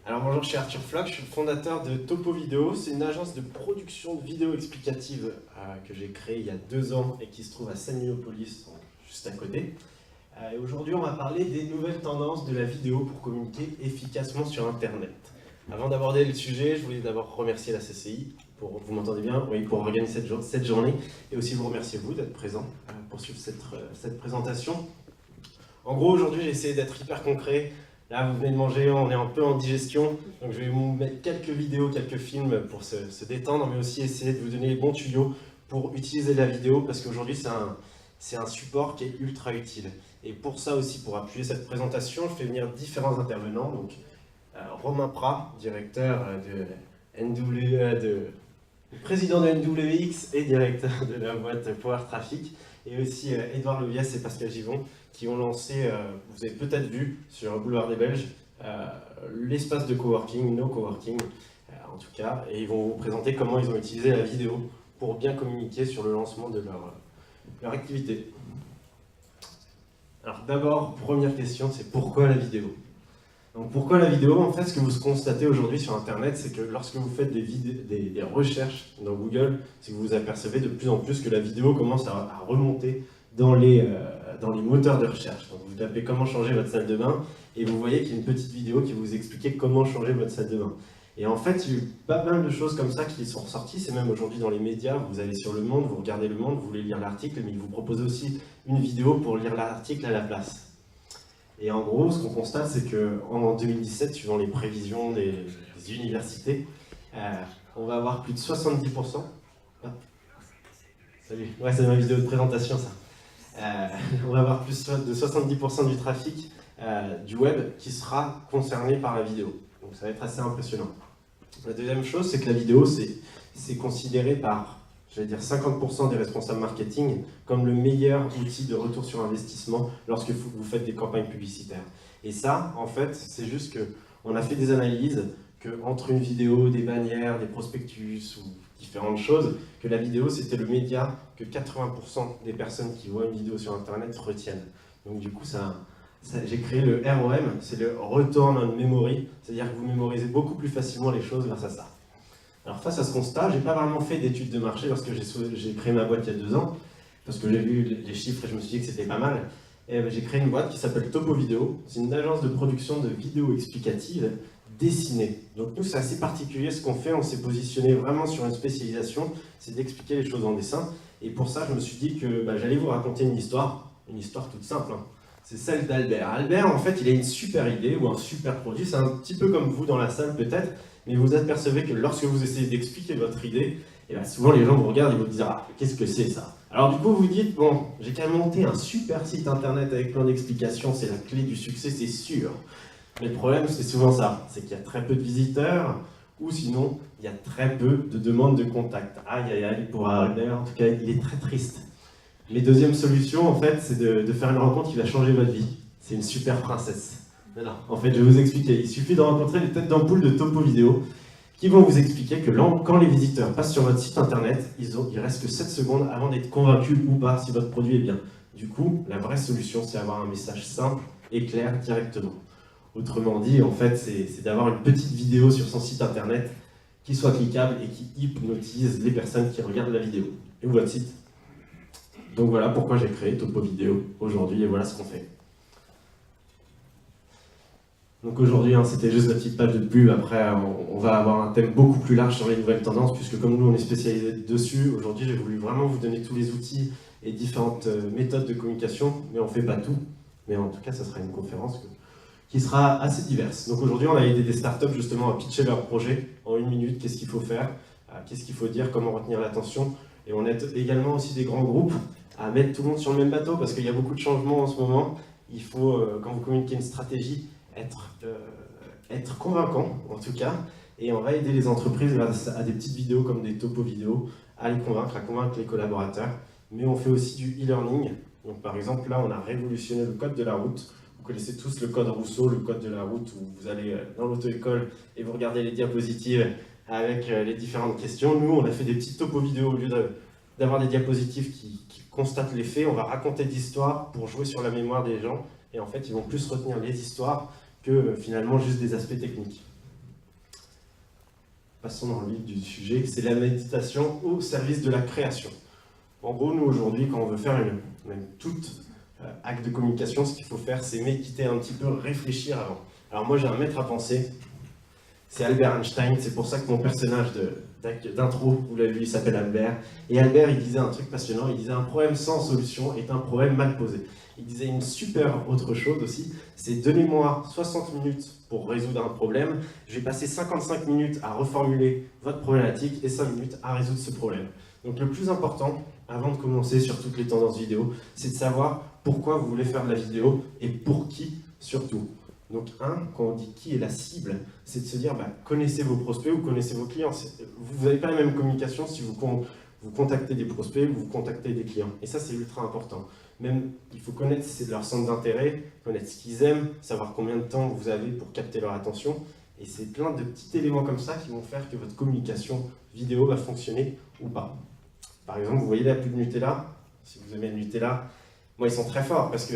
Alors bonjour, je suis Arthur Floch, je suis le fondateur de Topo Vidéo. C'est une agence de production de vidéos explicatives que j'ai créée il y a 2 ans et qui se trouve à Saminopolis, donc juste à côté. Et aujourd'hui, on va parler des nouvelles tendances de la vidéo pour communiquer efficacement sur Internet. Avant d'aborder le sujet, je voulais d'abord remercier la CCI, vous m'entendez bien, oui, pour organiser cette journée, et aussi vous remercier vous d'être présent pour suivre cette présentation. En gros, aujourd'hui, j'ai essayé d'être hyper concret. Là, vous venez de manger, on est un peu en digestion, donc je vais vous mettre quelques vidéos, quelques films pour se détendre, mais aussi essayer de vous donner les bons tuyaux pour utiliser la vidéo, parce qu'aujourd'hui, c'est un support qui est ultra utile. Et pour ça aussi, pour appuyer cette présentation, je fais venir différents intervenants. Donc, Romain Prat, directeur président de NWX et directeur de la boîte Power Traffic, et aussi Edouard Leviès et Pascal Givon, qui ont lancé, vous avez peut-être vu sur Boulevard des Belges, l'espace de coworking, No Coworking, en tout cas, et ils vont vous présenter comment ils ont utilisé la vidéo pour bien communiquer sur le lancement de leur activité. Alors d'abord, première question, c'est pourquoi la vidéo? Donc pourquoi la vidéo? En fait, ce que vous constatez aujourd'hui sur Internet, c'est que lorsque vous faites des recherches dans Google, c'est que vous apercevez de plus en plus que la vidéo commence à remonter dans les moteurs de recherche. Donc vous tapez comment changer votre salle de bain et vous voyez qu'il y a une petite vidéo qui vous explique comment changer votre salle de bain. Et en fait, il y a eu pas mal de choses comme ça qui sont ressorties. C'est même aujourd'hui dans les médias, vous allez sur Le Monde, vous regardez Le Monde, vous voulez lire l'article, mais il vous propose aussi une vidéo pour lire l'article à la place. Et en gros, ce qu'on constate, c'est qu'en 2017, suivant les prévisions des universités, on va avoir plus de 70%. Ah, salut, ouais, c'est ma vidéo de présentation, ça. On va avoir plus de 70% du trafic du web qui sera concerné par la vidéo. Donc ça va être assez impressionnant. La deuxième chose, c'est que la vidéo, c'est considéré par, j'allais dire 50% des responsables marketing comme le meilleur outil de retour sur investissement lorsque vous faites des campagnes publicitaires. Et ça, en fait, c'est juste qu'on a fait des analyses qu'entre une vidéo, des bannières, des prospectus ou différentes choses, que la vidéo, c'était le média que 80% des personnes qui voient une vidéo sur Internet retiennent. Donc du coup, j'ai créé le ROM, c'est le Return on Memory, c'est-à-dire que vous mémorisez beaucoup plus facilement les choses grâce à ça. Alors face à ce constat, j'ai pas vraiment fait d'études de marché lorsque j'ai créé ma boîte il y a 2 ans, parce que j'ai vu les chiffres et je me suis dit que c'était pas mal. Et j'ai créé une boîte qui s'appelle Topo Vidéo. C'est une agence de production de vidéos explicatives dessinées. Donc nous, c'est assez particulier ce qu'on fait. On s'est positionné vraiment sur une spécialisation, c'est d'expliquer les choses en dessin. Et pour ça, je me suis dit que j'allais vous raconter une histoire toute simple. Hein. C'est celle d'Albert. Albert, en fait, il a une super idée ou un super produit. C'est un petit peu comme vous dans la salle peut-être, mais vous apercevez que lorsque vous essayez d'expliquer votre idée, et souvent les gens vous regardent et vous disent « Ah, qu'est-ce que c'est ça ?» Alors du coup, vous dites « Bon, j'ai qu'à monter un super site internet avec plein d'explications, c'est la clé du succès, c'est sûr. » Mais le problème, c'est souvent ça, c'est qu'il y a très peu de visiteurs, ou sinon, il y a très peu de demandes de contact. Aïe, aïe, aïe, pour Albert, en tout cas, il est très triste. Mais deuxième solution, en fait, c'est de faire une rencontre qui va changer votre vie. C'est une super princesse. Non, en fait, je vais vous expliquer. Il suffit de rencontrer les têtes d'ampoule de Topo Vidéo qui vont vous expliquer que quand les visiteurs passent sur votre site internet, il reste que 7 secondes avant d'être convaincus ou pas si votre produit est bien. Du coup, la vraie solution, c'est d'avoir un message simple et clair directement. Autrement dit, en fait, c'est d'avoir une petite vidéo sur son site internet qui soit cliquable et qui hypnotise les personnes qui regardent la vidéo. Et ou votre site. Donc voilà pourquoi j'ai créé Topo Vidéo aujourd'hui et voilà ce qu'on fait. Donc aujourd'hui, c'était juste la petite page de pub. Après, on va avoir un thème beaucoup plus large sur les nouvelles tendances, puisque comme nous, on est spécialisé dessus, aujourd'hui, j'ai voulu vraiment vous donner tous les outils et différentes méthodes de communication, mais on ne fait pas tout. Mais en tout cas, ça sera une conférence qui sera assez diverse. Donc aujourd'hui, on a aidé des startups justement à pitcher leur projet en 1 minute, qu'est-ce qu'il faut faire, qu'est-ce qu'il faut dire, comment retenir l'attention. Et on aide également aussi des grands groupes à mettre tout le monde sur le même bateau, parce qu'il y a beaucoup de changements en ce moment. Il faut, quand vous communiquez une stratégie, être convaincant, en tout cas, et on va aider les entreprises grâce à des petites vidéos comme des Topo Vidéo à les convaincre, à convaincre les collaborateurs. Mais on fait aussi du e-learning. Donc par exemple, là, on a révolutionné le code de la route. Vous connaissez tous le code Rousseau, le code de la route, où vous allez dans l'auto-école et vous regardez les diapositives avec les différentes questions. Nous, on a fait des petites Topo Vidéo au lieu d'avoir des diapositives qui constatent les faits. On va raconter des histoires pour jouer sur la mémoire des gens. Et en fait, ils vont plus retenir les histoires que finalement juste des aspects techniques. passons dans le vif du sujet, c'est la méditation au service de la création. En gros, nous aujourd'hui, quand on veut faire même tout acte de communication, ce qu'il faut faire, c'est méditer un petit peu, réfléchir avant. Alors moi, j'ai un maître à penser, c'est Albert Einstein, c'est pour ça que mon personnage d'intro, vous l'avez vu, il s'appelle Albert. Et Albert, il disait un truc passionnant, il disait un problème sans solution est un problème mal posé. Il disait une super autre chose aussi, c'est donnez-moi 60 minutes pour résoudre un problème, je vais passer 55 minutes à reformuler votre problématique et 5 minutes à résoudre ce problème. Donc le plus important, avant de commencer sur toutes les tendances vidéo, c'est de savoir pourquoi vous voulez faire de la vidéo et pour qui surtout. Donc quand on dit qui est la cible, c'est de se dire, connaissez vos prospects ou connaissez vos clients. Vous n'avez pas la même communication si vous contactez des prospects ou vous contactez des clients. Et ça, c'est ultra important. Même, il faut connaître leur centre d'intérêt, connaître ce qu'ils aiment, savoir combien de temps vous avez pour capter leur attention. Et c'est plein de petits éléments comme ça qui vont faire que votre communication vidéo va fonctionner ou pas. Par exemple, vous voyez la pub Nutella. Si vous aimez le Nutella, moi, ils sont très forts parce que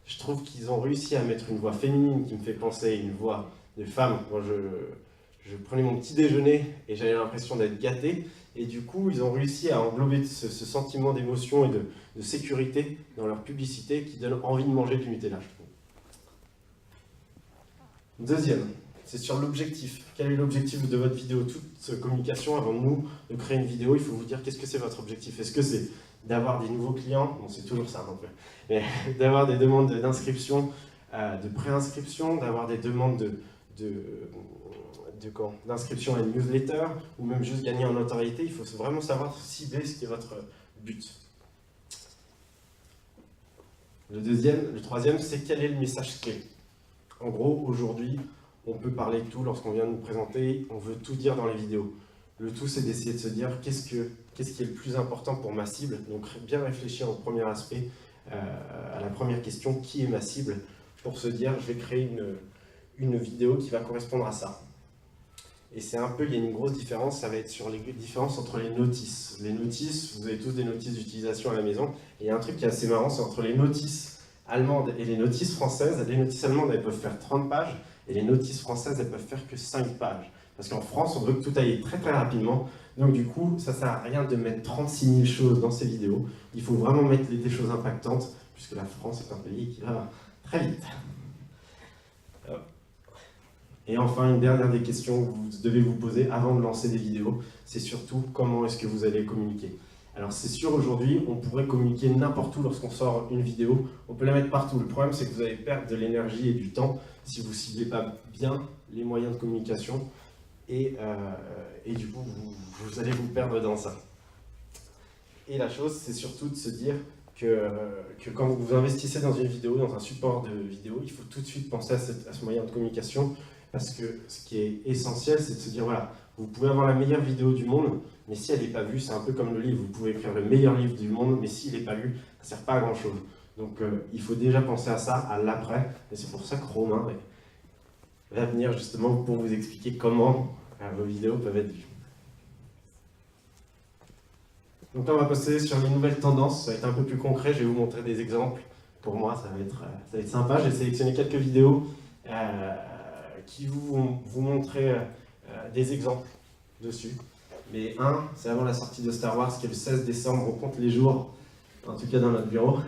je trouve qu'ils ont réussi à mettre une voix féminine qui me fait penser à une voix de femme. Moi, je prenais mon petit déjeuner et j'avais l'impression d'être gâté. Et du coup, ils ont réussi à englober ce sentiment d'émotion et de sécurité dans leur publicité qui donne envie de manger du Nutella, je trouve. Deuxième, c'est sur l'objectif. Quel est l'objectif de votre vidéo? Toute communication, avant de créer une vidéo, il faut vous dire qu'est-ce que c'est votre objectif. Est-ce que c'est d'avoir des nouveaux clients? Bon, c'est toujours ça, mais d'avoir des demandes d'inscription, de préinscription, d'avoir des demandes d'inscription à une newsletter, ou même juste gagner en notoriété. Il faut vraiment savoir cibler ce qui est votre but. Le troisième, c'est quel est le message clé. En gros, aujourd'hui, on peut parler de tout lorsqu'on vient de nous présenter, on veut tout dire dans les vidéos. Le tout, c'est d'essayer de se dire qu'est-ce qui est le plus important pour ma cible. Donc bien réfléchir au premier aspect, à la première question, qui est ma cible, pour se dire je vais créer une vidéo qui va correspondre à ça. Et c'est un peu, il y a une grosse différence, ça va être sur les différences entre les notices. Les notices, vous avez tous des notices d'utilisation à la maison, et il y a un truc qui est assez marrant, c'est entre les notices allemandes et les notices françaises. Les notices allemandes, elles peuvent faire 30 pages, et les notices françaises, elles peuvent faire que 5 pages. Parce qu'en France, on veut que tout aille très très rapidement, donc du coup, ça ne sert à rien de mettre 36 000 choses dans ces vidéos. Il faut vraiment mettre des choses impactantes, puisque la France est un pays qui va très vite. Et enfin, une dernière des questions que vous devez vous poser avant de lancer des vidéos, c'est surtout comment est-ce que vous allez communiquer. Alors c'est sûr, aujourd'hui, on pourrait communiquer n'importe où lorsqu'on sort une vidéo, on peut la mettre partout. Le problème, c'est que vous allez perdre de l'énergie et du temps si vous ne ciblez pas bien les moyens de communication, et du coup, vous allez vous perdre dans ça. Et la chose, c'est surtout de se dire que quand vous investissez dans une vidéo, dans un support de vidéo, il faut tout de suite penser à ce moyen de communication. Parce que ce qui est essentiel, c'est de se dire, voilà, vous pouvez avoir la meilleure vidéo du monde, mais si elle n'est pas vue, c'est un peu comme le livre. Vous pouvez écrire le meilleur livre du monde, mais s'il n'est pas lu, ça ne sert pas à grand-chose. Donc il faut déjà penser à ça, à l'après, et c'est pour ça que Romain va venir justement pour vous expliquer comment vos vidéos peuvent être vues. Donc là, on va passer sur les nouvelles tendances, ça va être un peu plus concret, je vais vous montrer des exemples. Pour moi, ça va être sympa, j'ai sélectionné quelques vidéos qui vont vous montrer des exemples dessus. Mais c'est avant la sortie de Star Wars, qui est le 16 décembre, on compte les jours, en tout cas dans notre bureau.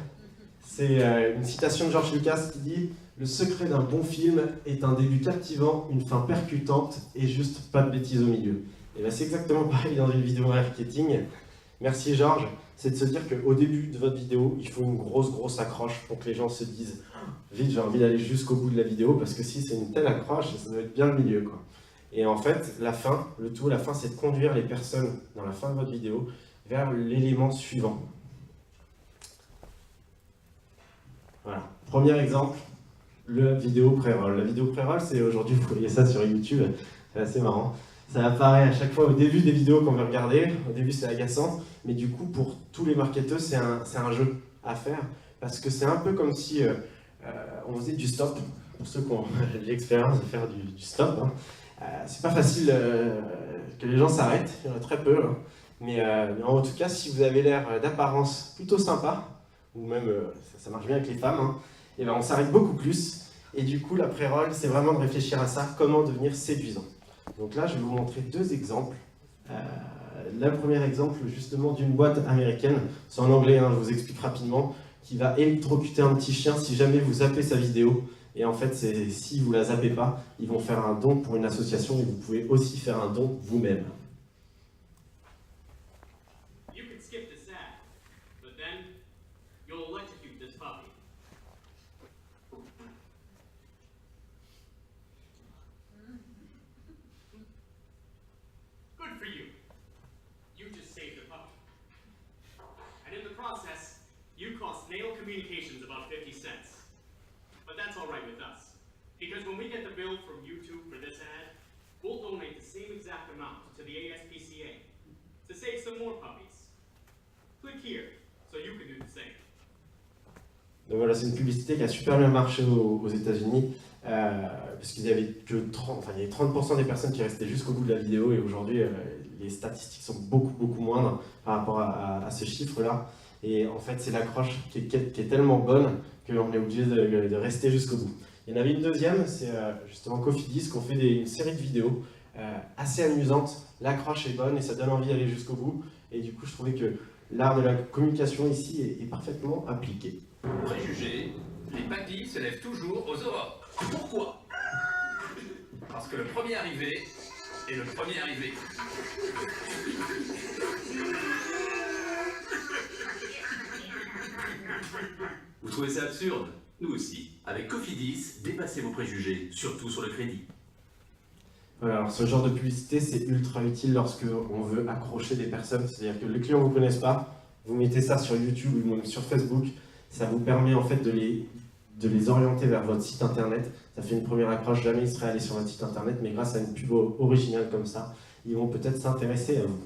C'est une citation de George Lucas qui dit « Le secret d'un bon film est un début captivant, une fin percutante et juste pas de bêtises au milieu. » Et bien c'est exactement pareil dans une vidéo marketing. Merci Georges, c'est de se dire qu'au début de votre vidéo, il faut une grosse accroche pour que les gens se disent « Vite, j'ai envie d'aller jusqu'au bout de la vidéo, parce que si c'est une telle accroche, ça doit être bien le milieu. » quoi. Et en fait, la fin, c'est de conduire les personnes dans la fin de votre vidéo vers l'élément suivant. Voilà, premier exemple, la vidéo pré-roll. La vidéo pré-roll, c'est aujourd'hui, vous voyez ça sur YouTube, c'est assez marrant. Ça apparaît à chaque fois au début des vidéos qu'on veut regarder. Au début, c'est agaçant, mais du coup, pour tous les marketeurs, c'est un jeu à faire, parce que c'est un peu comme si on faisait du stop. Pour ceux qui ont l'expérience de faire du stop, hein. C'est pas facile que les gens s'arrêtent, il y en a très peu, hein. Mais en tout cas, si vous avez l'air d'apparence plutôt sympa, ou même ça marche bien avec les femmes, hein, et ben on s'arrête beaucoup plus. Et du coup, la pré-roll, c'est vraiment de réfléchir à ça, comment devenir séduisant. Donc là, je vais vous montrer deux exemples. Le premier exemple, justement, d'une boîte américaine, c'est en anglais, hein, je vous explique rapidement, qui va électrocuter un petit chien si jamais vous zappez sa vidéo. Et en fait, si vous la zappez pas, ils vont faire un don pour une association et vous pouvez aussi faire un don vous-même. You cost Nail Communications about 50 cents. But that's all right with us. Because when we get the bill from YouTube for this ad, we'll donate the same exact amount to the ASPCA to save some more puppies. Click here so you can do the same. Donc voilà, c'est une publicité qui a super bien marché aux États-Unis, parce qu'il y avait que 30% des personnes qui restaient jusqu'au bout de la vidéo, et aujourd'hui, les statistiques sont beaucoup moindres par rapport à ce chiffre-là. Et en fait, c'est l'accroche qui est tellement bonne qu'on est obligé de rester jusqu'au bout. Il y en avait une deuxième, c'est justement Cofidis, qui ont fait une série de vidéos assez amusantes. L'accroche est bonne et ça donne envie d'aller jusqu'au bout. Et du coup, je trouvais que l'art de la communication ici est parfaitement appliqué. Préjugés, les papilles se lèvent toujours aux aurores. Pourquoi? Parce que le premier arrivé est le premier arrivé. Vous trouvez ça absurde? Nous aussi. Avec Cofidis, dépassez vos préjugés, surtout sur le crédit. Voilà, alors ce genre de publicité, c'est ultra utile lorsque on veut accrocher des personnes. C'est-à-dire que les clients ne vous connaissent pas, vous mettez ça sur YouTube ou même sur Facebook, ça vous permet en fait de les orienter vers votre site internet. Ça fait une première accroche, jamais ils seraient allés sur votre site internet, mais grâce à une pub originale comme ça, ils vont peut-être s'intéresser à vous.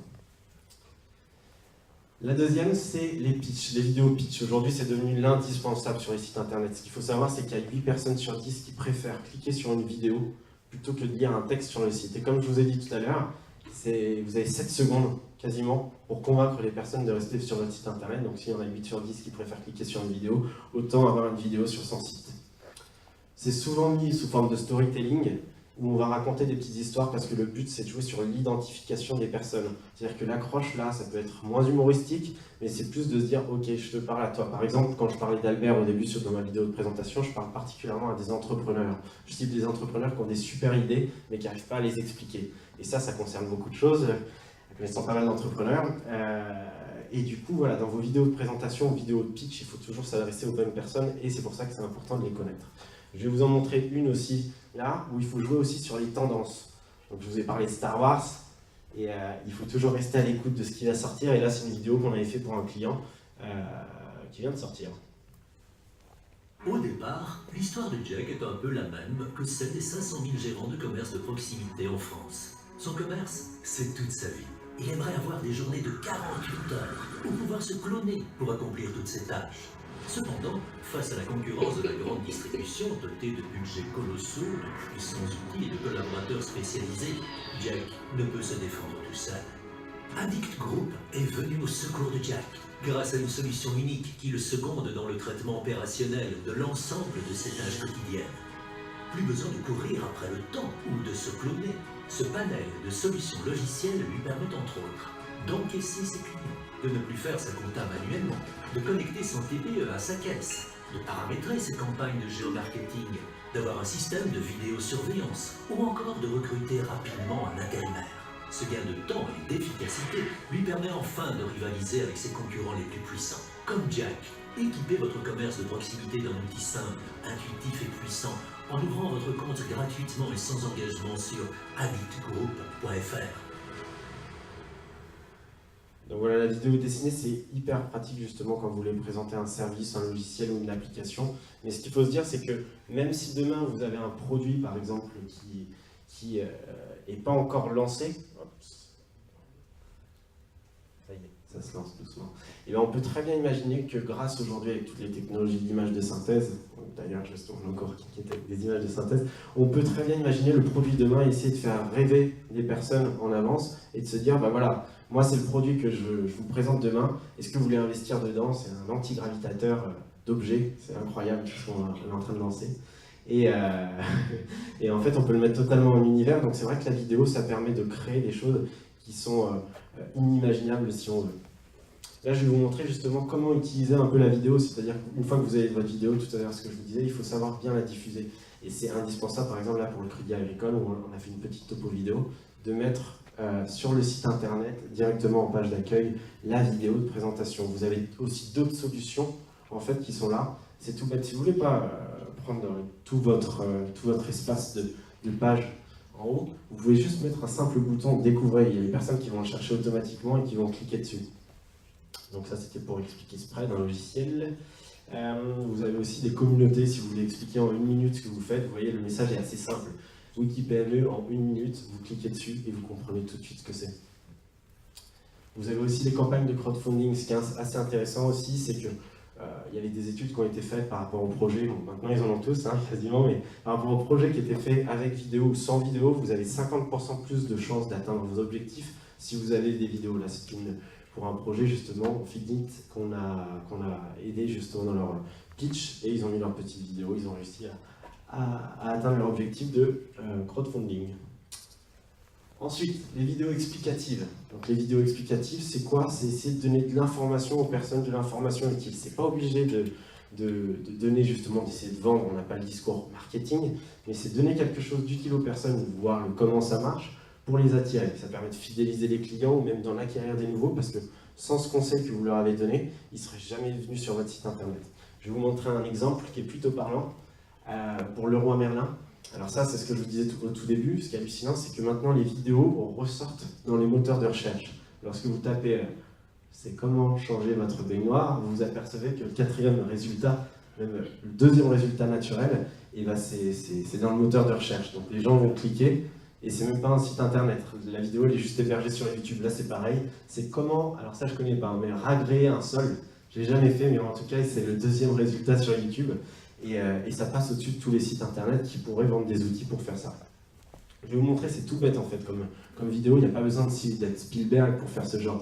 La deuxième, c'est les pitchs, les vidéos pitch. Aujourd'hui, c'est devenu l'indispensable sur les sites internet. Ce qu'il faut savoir, c'est qu'il y a 8 personnes sur 10 qui préfèrent cliquer sur une vidéo plutôt que de lire un texte sur le site. Et comme je vous ai dit tout à l'heure, vous avez 7 secondes quasiment pour convaincre les personnes de rester sur votre site internet. Donc s'il y en a 8 sur 10 qui préfèrent cliquer sur une vidéo, autant avoir une vidéo sur son site. C'est souvent mis sous forme de storytelling, où on va raconter des petites histoires parce que le but c'est de jouer sur l'identification des personnes. C'est-à-dire que l'accroche là, ça peut être moins humoristique, mais c'est plus de se dire ok, je te parle à toi. Par exemple, quand je parlais d'Albert au début dans ma vidéo de présentation, je parle particulièrement à des entrepreneurs. Je cible des entrepreneurs qui ont des super idées, mais qui n'arrivent pas à les expliquer. Et ça concerne beaucoup de choses, connaissant pas mal d'entrepreneurs. Et du coup, voilà, dans vos vidéos de présentation, vidéos de pitch, il faut toujours s'adresser aux bonnes personnes, et c'est pour ça que c'est important de les connaître. Je vais vous en montrer une aussi, là, où il faut jouer aussi sur les tendances. Donc je vous ai parlé de Star Wars, et il faut toujours rester à l'écoute de ce qui va sortir, et là c'est une vidéo qu'on avait fait pour un client qui vient de sortir. Au départ, l'histoire de Jack est un peu la même que celle des 500 000 gérants de commerce de proximité en France. Son commerce, c'est toute sa vie. Il aimerait avoir des journées de 48 heures, ou pouvoir se cloner pour accomplir toutes ses tâches. Cependant, face à la concurrence de la grande distribution dotée de budgets colossaux, de puissants outils et de collaborateurs spécialisés, Jack ne peut se défendre tout seul. Addict Group est venu au secours de Jack, grâce à une solution unique qui le seconde dans le traitement opérationnel de l'ensemble de ses tâches quotidiennes. Plus besoin de courir après le temps ou de se cloner. Ce panel de solutions logicielles lui permet entre autres d'encaisser ses clients, de ne plus faire sa compta manuellement, de connecter son TPE à sa caisse, de paramétrer ses campagnes de géomarketing, d'avoir un système de vidéosurveillance ou encore de recruter rapidement un intérimaire. Ce gain de temps et d'efficacité lui permet enfin de rivaliser avec ses concurrents les plus puissants. Comme Jack, équipez votre commerce de proximité d'un outil simple, intuitif et puissant en ouvrant votre compte gratuitement et sans engagement sur addictgroup.fr. Donc voilà, la vidéo dessinée, c'est hyper pratique justement quand vous voulez présenter un service, un logiciel ou une application. Mais ce qu'il faut se dire, c'est que même si demain vous avez un produit, par exemple, qui n'est pas encore lancé, ça y est, ça se lance doucement, et bien on peut très bien imaginer que grâce aujourd'hui avec toutes les technologies d'image de synthèse, d'ailleurs justement encore qui étaient des images de synthèse, on peut très bien imaginer le produit demain et essayer de faire rêver les personnes en avance et de se dire, bah voilà, moi c'est le produit que je vous présente demain, est-ce que vous voulez investir dedans? C'est un antigravitateur d'objets, c'est incroyable ce qu'on est en train de lancer. Et en fait, on peut le mettre totalement en univers. Donc c'est vrai que la vidéo, ça permet de créer des choses qui sont inimaginables si on veut. Là, je vais vous montrer justement comment utiliser un peu la vidéo, c'est-à-dire qu'une fois que vous avez votre vidéo, tout à l'heure, ce que je vous disais, il faut savoir bien la diffuser. Et c'est indispensable, par exemple, là, pour le Crédit Agricole, où on a fait une petite topo vidéo, de mettre sur le site internet, directement en page d'accueil, la vidéo de présentation. Vous avez aussi d'autres solutions, en fait, qui sont là. C'est tout bête. Si vous ne voulez pas prendre tout votre espace de page en haut, vous pouvez juste mettre un simple bouton « Découvrez ». Il y a des personnes qui vont le chercher automatiquement et qui vont cliquer dessus. Donc ça, c'était pour expliquer Spread, un logiciel. Vous avez aussi des communautés, si vous voulez expliquer en 1 minute ce que vous faites. Vous voyez, le message est assez simple. WikiPME, en 1 minute, vous cliquez dessus et vous comprenez tout de suite ce que c'est. Vous avez aussi des campagnes de crowdfunding. Ce qui est assez intéressant aussi, c'est que il y avait des études qui ont été faites par rapport aux projets. Bon, maintenant, ils en ont tous, quasiment, mais par rapport aux projets qui étaient faits avec vidéo ou sans vidéo, vous avez 50% plus de chances d'atteindre vos objectifs si vous avez des vidéos. Là, c'est pour un projet, justement, Figit, qu'on a aidé justement dans leur pitch, et ils ont mis leur petite vidéo, ils ont réussi à atteindre leur objectif de crowdfunding. Ensuite, les vidéos explicatives. Donc les vidéos explicatives, c'est quoi? C'est essayer de donner de l'information aux personnes, de l'information utile. C'est pas obligé de donner justement, d'essayer de vendre, on n'a pas le discours marketing, mais c'est donner quelque chose d'utile aux personnes, voir comment ça marche, pour les attirer. Ça permet de fidéliser les clients ou même d'en acquérir des nouveaux, parce que sans ce conseil que vous leur avez donné, ils ne seraient jamais venus sur votre site internet. Je vais vous montrer un exemple qui est plutôt parlant pour Leroy Merlin. Alors ça, c'est ce que je vous disais au tout début. Ce qui est hallucinant, c'est que maintenant les vidéos ressortent dans les moteurs de recherche. Lorsque vous tapez c'est comment changer votre baignoire, vous vous apercevez que le 4e résultat, même le 2e résultat naturel, et ben c'est dans le moteur de recherche. Donc les gens vont cliquer, et c'est même pas un site internet. La vidéo, elle est juste hébergée sur YouTube. Là, c'est pareil. C'est comment, alors ça je connais pas, mais ragréer un sol. Je l'ai jamais fait, mais en tout cas, c'est le 2e résultat sur YouTube. Et ça passe au-dessus de tous les sites internet qui pourraient vendre des outils pour faire ça. Je vais vous montrer, c'est tout bête en fait comme vidéo. Il n'y a pas besoin d'être Spielberg pour faire ce genre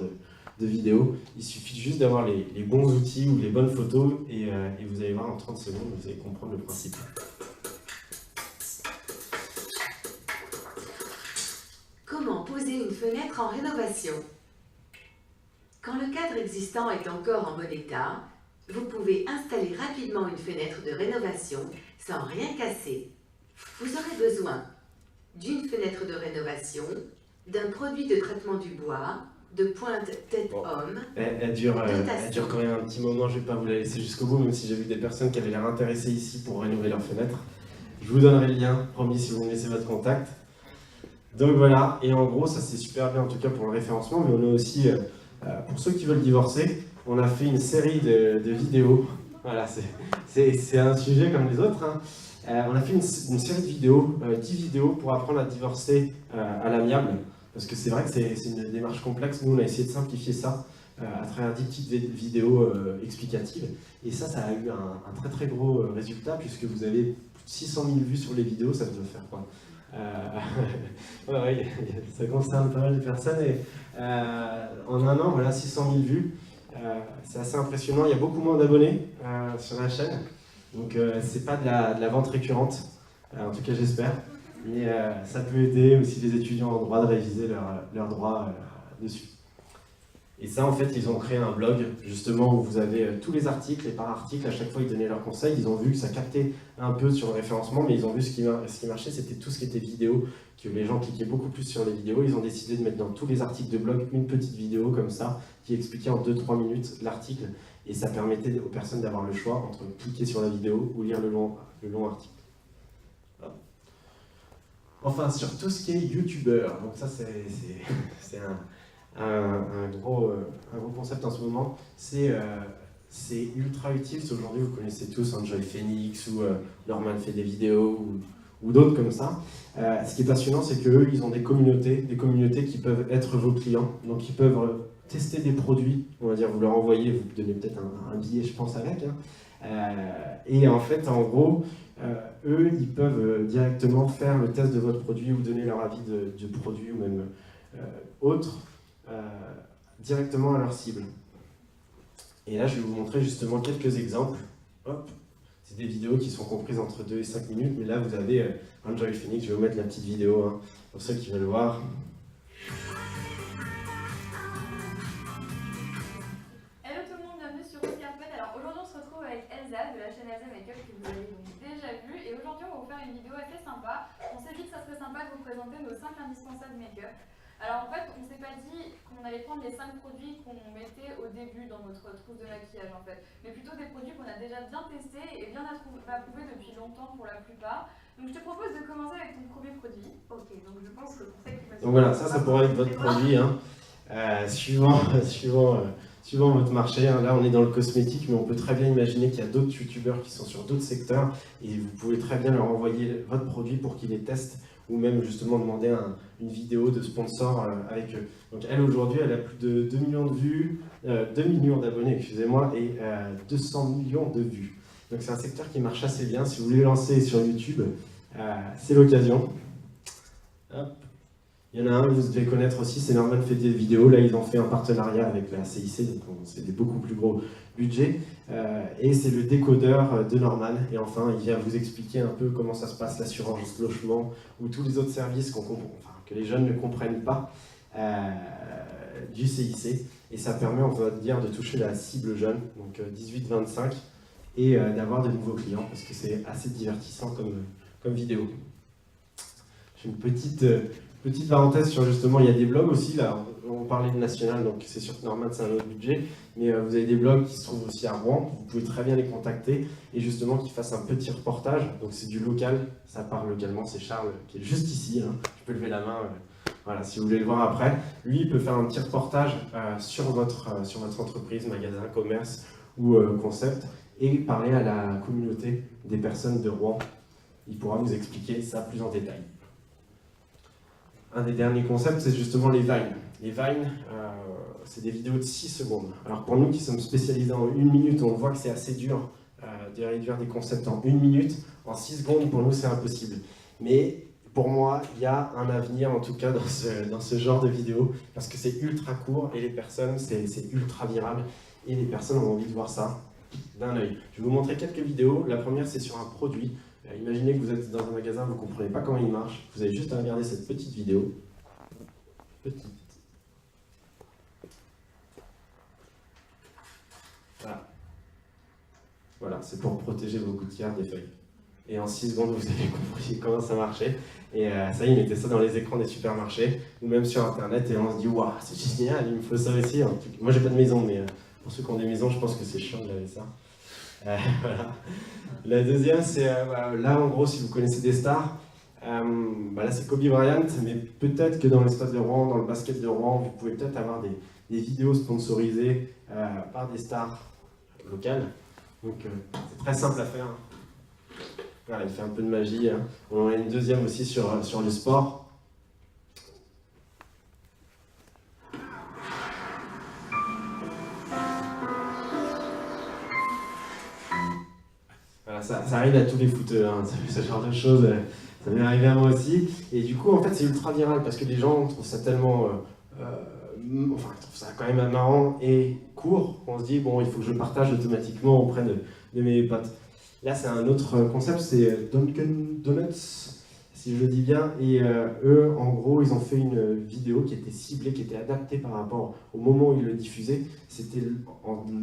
de vidéo. Il suffit juste d'avoir les bons outils ou les bonnes photos et vous allez voir en 30 secondes, vous allez comprendre le principe. Comment poser une fenêtre en rénovation? Quand le cadre existant est encore en bon état, vous pouvez installer rapidement une fenêtre de rénovation sans rien casser. Vous aurez besoin d'une fenêtre de rénovation, d'un produit de traitement du bois, de pointe tête-homme. Elle dure quand même un petit moment, je ne vais pas vous la laisser jusqu'au bout, même si j'ai vu des personnes qui avaient l'air intéressées ici pour rénover leur fenêtre. Je vous donnerai le lien, promis, si vous me laissez votre contact. Donc voilà, et en gros, ça c'est super bien en tout cas pour le référencement, mais on a aussi, pour ceux qui veulent divorcer, on a fait une série de vidéos. Voilà, c'est un sujet comme les autres. On a fait une série de vidéos, 10 vidéos pour apprendre à divorcer à l'amiable. Parce que c'est vrai que c'est une démarche complexe. Nous, on a essayé de simplifier ça à travers 10 petites vidéos explicatives. Et ça a eu un très très gros résultat, puisque vous avez plus de 600 000 vues sur les vidéos. Ça doit faire quoi ouais, ça concerne pas mal de personnes. Et, en un an, voilà, 600 000 vues. C'est assez impressionnant, il y a beaucoup moins d'abonnés sur la chaîne, donc c'est pas de la vente récurrente, en tout cas j'espère, mais ça peut aider aussi les étudiants en droit de réviser leurs droits dessus. Et ça en fait ils ont créé un blog justement où vous avez tous les articles, et par article à chaque fois ils donnaient leurs conseils. Ils ont vu que ça captait un peu sur le référencement, mais ils ont vu ce qui marchait, c'était tout ce qui était vidéo, que les gens cliquaient beaucoup plus sur les vidéos. Ils ont décidé de mettre dans tous les articles de blog une petite vidéo comme ça, qui expliquait en 2-3 minutes l'article, et ça permettait aux personnes d'avoir le choix entre cliquer sur la vidéo ou lire le long article. Voilà. Enfin, sur tout ce qui est youtubeur, donc ça c'est un gros concept en ce moment, c'est ultra utile. Aujourd'hui, vous connaissez tous Enjoy Phoenix ou Norman fait des vidéos ou d'autres comme ça. Ce qui est passionnant, c'est qu'eux, ils ont des communautés qui peuvent être vos clients, donc ils peuvent tester des produits, on va dire, vous leur envoyez, vous donnez peut-être un billet, je pense, avec. Et en fait, en gros, eux, ils peuvent directement faire le test de votre produit ou donner leur avis de produit ou même autre, directement à leur cible. Et là, je vais vous montrer justement quelques exemples. Hop. C'est des vidéos qui sont comprises entre 2 et 5 minutes, mais là vous avez Enjoy Phoenix, je vais vous mettre la petite vidéo hein, pour ceux qui veulent voir. Hello tout le monde, bienvenue sur Oscarped. Alors aujourd'hui on se retrouve avec Elsa de la chaîne Elsa Makeup que vous avez donc déjà vu, et aujourd'hui on va vous faire une vidéo assez sympa. On s'est dit que ça serait sympa de vous présenter nos 5 indispensables make-up. Alors en fait on s'est pas dit qu'on allait prendre les 5 produits qu'on mettait au début dans notre trousse de maquillage en fait, mais plutôt des produits qu'on a déjà bien testés et bien approuvés depuis longtemps pour la plupart. Donc je te propose de commencer avec ton premier produit. Ok, donc je pense que pour ça que tu m'as dit... Donc voilà, ça pourrait être votre produit, hein. Suivant votre marché. Hein. Là, on est dans le cosmétique, mais on peut très bien imaginer qu'il y a d'autres youtubeurs qui sont sur d'autres secteurs et vous pouvez très bien leur envoyer votre produit pour qu'ils les testent ou même justement demander une vidéo de sponsor avec eux. Donc elle, aujourd'hui, elle a plus de 2 millions de vues, 2 millions d'abonnés, excusez-moi, et 200 millions de vues. Donc c'est un secteur qui marche assez bien. Si vous voulez lancer sur YouTube, c'est l'occasion. Hop. Il y en a un que vous devez connaître aussi, c'est Norman fait des vidéos. Là, ils ont fait un partenariat avec la CIC, donc c'est des beaucoup plus gros budgets. Et c'est le décodeur de Norman. Et enfin, il vient vous expliquer un peu comment ça se passe, l'assurance logement, ou tous les autres services que les jeunes ne comprennent pas du CIC. Et ça permet, on va dire, de toucher la cible jeune, donc 18-25, et d'avoir de nouveaux clients, parce que c'est assez divertissant comme vidéo. J'ai une petite parenthèse sur justement, il y a des blogs aussi, là, on parlait de national, donc c'est sûr que Norman c'est un autre budget, mais vous avez des blogs qui se trouvent aussi à Rouen, vous pouvez très bien les contacter, et justement qu'ils fassent un petit reportage, donc c'est du local, ça part localement, c'est Charles qui est juste ici, hein. Je peux lever la main, voilà, si vous voulez le voir après. Lui, il peut faire un petit reportage sur votre entreprise, magasin, commerce ou concept, et parler à la communauté des personnes de Rouen. Il pourra vous expliquer ça plus en détail. Un des derniers concepts, c'est justement les Vines. Les Vines, c'est des vidéos de 6 secondes. Alors pour nous qui sommes spécialisés en 1 minute, on voit que c'est assez dur de réduire des concepts en 1 minute. En 6 secondes, pour nous, c'est impossible. Mais pour moi, il y a un avenir, en tout cas, dans ce genre de vidéos, parce que c'est ultra court et les personnes, c'est ultra viral. Et les personnes ont envie de voir ça d'un œil. Je vais vous montrer quelques vidéos. La première, c'est sur un produit. Imaginez que vous êtes dans un magasin, vous ne comprenez pas comment il marche. Vous avez juste à regarder cette petite vidéo. Voilà, c'est pour protéger vos gouttières des feuilles. Et en 6 secondes, vous avez compris comment ça marchait. Et ça y est, ils mettaient ça dans les écrans des supermarchés, ou même sur Internet, et on se dit, waouh, c'est génial, il me faut ça aussi. Moi, j'ai pas de maison, mais pour ceux qui ont des maisons, je pense que c'est chiant de laver ça. Voilà. La deuxième, c'est là en gros, si vous connaissez des stars, là c'est Kobe Bryant, mais peut-être que dans le stade de Rouen, dans le basket de Rouen, vous pouvez peut-être avoir des vidéos sponsorisées par des stars locales. Donc c'est très simple à faire. Voilà, il fait un peu de magie. Hein. On en a une deuxième aussi sur le sport. Ça arrive à tous les footeux, hein, ce genre de choses, ça m'est arrivé à moi aussi. Et du coup, en fait, c'est ultra viral parce que les gens trouvent ça tellement. Ils trouvent ça quand même marrant et court qu'on se dit, bon, il faut que je partage automatiquement auprès de mes potes. Là, c'est un autre concept, c'est Dunkin' Donuts, si je le dis bien. Et eux, en gros, ils ont fait une vidéo qui était ciblée, qui était adaptée par rapport au moment où ils le diffusaient. C'était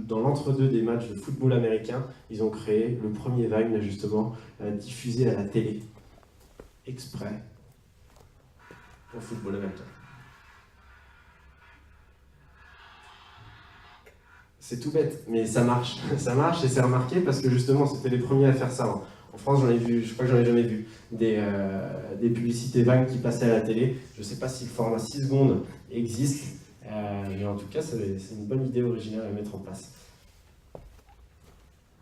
dans l'entre-deux des matchs de football américain. Ils ont créé le premier Vine, justement, diffusé à la télé, exprès, au football américain. C'est tout bête, mais ça marche. Ça marche et c'est remarqué parce que justement, c'était les premiers à faire ça. En France, j'en ai vu, je crois que j'en ai jamais vu, des publicités Vine qui passaient à la télé. Je ne sais pas si le format 6 secondes existe, mais en tout cas, c'est une bonne idée originale à mettre en place.